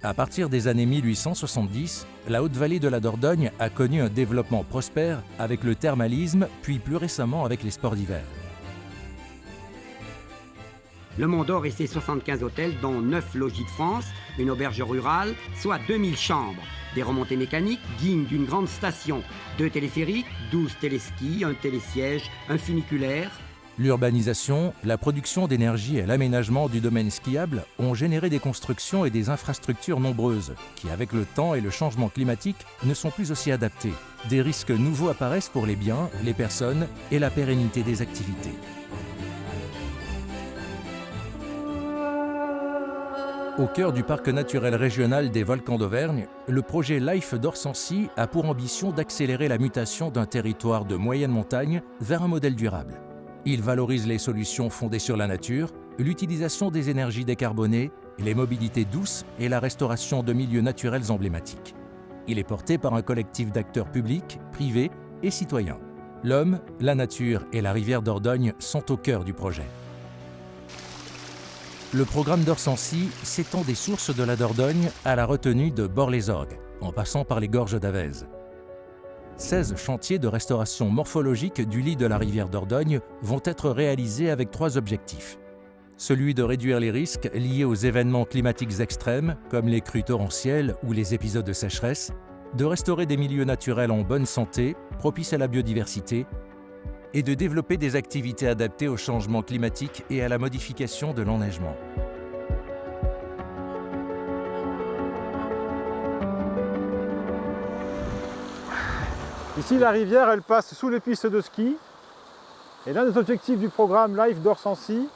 À partir des années 1870, la Haute-Vallée de la Dordogne a connu un développement prospère avec le thermalisme, puis plus récemment avec les sports d'hiver. Le Mont d'Or et ses 75 hôtels, dont 9 logis de France, une auberge rurale, soit 2000 chambres, des remontées mécaniques dignes d'une grande station, 2 téléphériques, 12 téléskis, un télésiège, un funiculaire. L'urbanisation, la production d'énergie et l'aménagement du domaine skiable ont généré des constructions et des infrastructures nombreuses qui, avec le temps et le changement climatique, ne sont plus aussi adaptées. Des risques nouveaux apparaissent pour les biens, les personnes et la pérennité des activités. Au cœur du parc naturel régional des volcans d'Auvergne, le projet Life d'Orsancy a pour ambition d'accélérer la mutation d'un territoire de moyenne montagne vers un modèle durable. Il valorise les solutions fondées sur la nature, l'utilisation des énergies décarbonées, les mobilités douces et la restauration de milieux naturels emblématiques. Il est porté par un collectif d'acteurs publics, privés et citoyens. L'homme, la nature et la rivière Dordogne sont au cœur du projet. Le programme d'Orsancy s'étend des sources de la Dordogne à la retenue de Bord-les-Orgues, en passant par les gorges d'Avèze. 16 chantiers de restauration morphologique du lit de la rivière Dordogne vont être réalisés avec 3 objectifs. Celui de réduire les risques liés aux événements climatiques extrêmes, comme les crues torrentielles ou les épisodes de sécheresse, de restaurer des milieux naturels en bonne santé, propices à la biodiversité, et de développer des activités adaptées au changement climatique et à la modification de l'enneigement. Ici, la rivière, elle passe sous les pistes de ski. Et l'un des objectifs du programme Life d'Orsancy,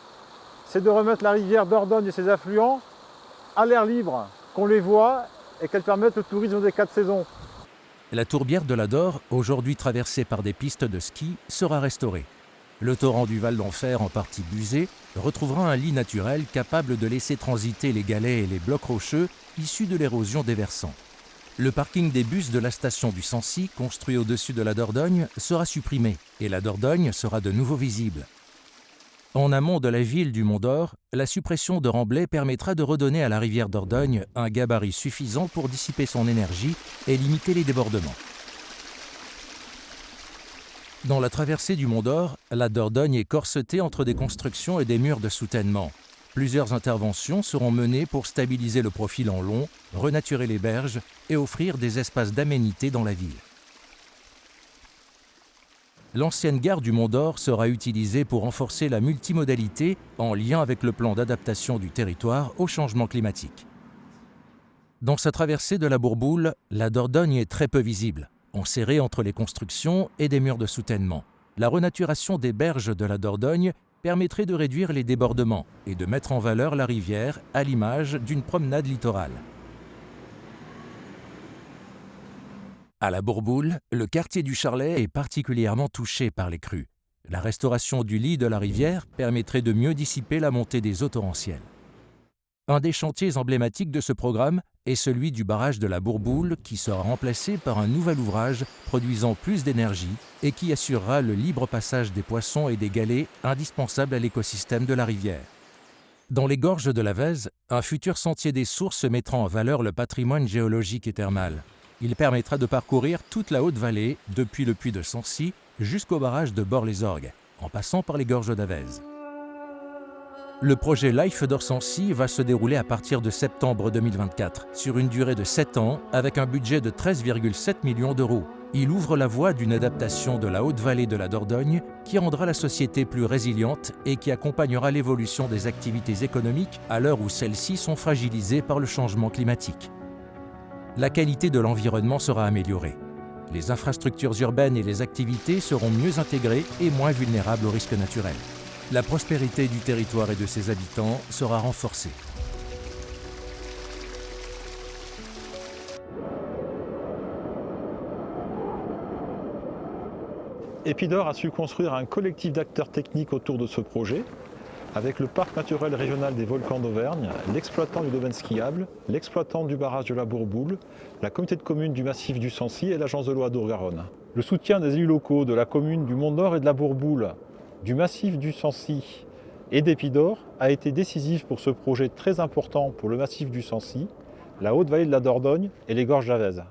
c'est de remettre la rivière Dordogne et ses affluents à l'air libre, qu'on les voit et qu'elle permette le tourisme des 4 saisons. La tourbière de la Dor, aujourd'hui traversée par des pistes de ski, sera restaurée. Le torrent du Val d'Enfer, en partie busé, retrouvera un lit naturel capable de laisser transiter les galets et les blocs rocheux issus de l'érosion des versants. Le parking des bus de la station du Sancy, construit au-dessus de la Dordogne, sera supprimé et la Dordogne sera de nouveau visible. En amont de la ville du Mont d'Or, la suppression de remblais permettra de redonner à la rivière Dordogne un gabarit suffisant pour dissiper son énergie et limiter les débordements. Dans la traversée du Mont d'Or, la Dordogne est corsetée entre des constructions et des murs de soutènement. Plusieurs interventions seront menées pour stabiliser le profil en long, renaturer les berges et offrir des espaces d'aménité dans la ville. L'ancienne gare du Mont d'Or sera utilisée pour renforcer la multimodalité en lien avec le plan d'adaptation du territoire au changement climatique. Dans sa traversée de la Bourboule, la Dordogne est très peu visible, enserrée entre les constructions et des murs de soutènement. La renaturation des berges de la Dordogne permettrait de réduire les débordements et de mettre en valeur la rivière à l'image d'une promenade littorale. À la Bourboule, le quartier du Charlet est particulièrement touché par les crues. La restauration du lit de la rivière permettrait de mieux dissiper la montée des eaux torrentielles. Un des chantiers emblématiques de ce programme est celui du barrage de la Bourboule qui sera remplacé par un nouvel ouvrage produisant plus d'énergie et qui assurera le libre passage des poissons et des galets indispensables à l'écosystème de la rivière. Dans les gorges de l'Avèze, un futur sentier des sources mettra en valeur le patrimoine géologique et thermal. Il permettra de parcourir toute la Haute-Vallée depuis le puits de Sancy jusqu'au barrage de Bord-les-Orgues, en passant par les gorges d'Avèze. Le projet Life d'Orsancy va se dérouler à partir de septembre 2024, sur une durée de 7 ans, avec un budget de 13,7 millions d'euros. Il ouvre la voie d'une adaptation de la Haute-Vallée de la Dordogne qui rendra la société plus résiliente et qui accompagnera l'évolution des activités économiques à l'heure où celles-ci sont fragilisées par le changement climatique. La qualité de l'environnement sera améliorée. Les infrastructures urbaines et les activités seront mieux intégrées et moins vulnérables aux risques naturels. La prospérité du territoire et de ses habitants sera renforcée. Epidor a su construire un collectif d'acteurs techniques autour de ce projet, avec le parc naturel régional des volcans d'Auvergne, l'exploitant du domaine skiable, l'exploitant du barrage de la Bourboule, la communauté de communes du massif du Sancy et l'agence de l'eau Adour-Garonne. Le soutien des élus locaux de la commune du Mont d'Or et de la Bourboule, du massif du Sancy et d'Epidor a été décisif pour ce projet très important pour le massif du Sancy, la haute vallée de la Dordogne et les gorges d'Avèze.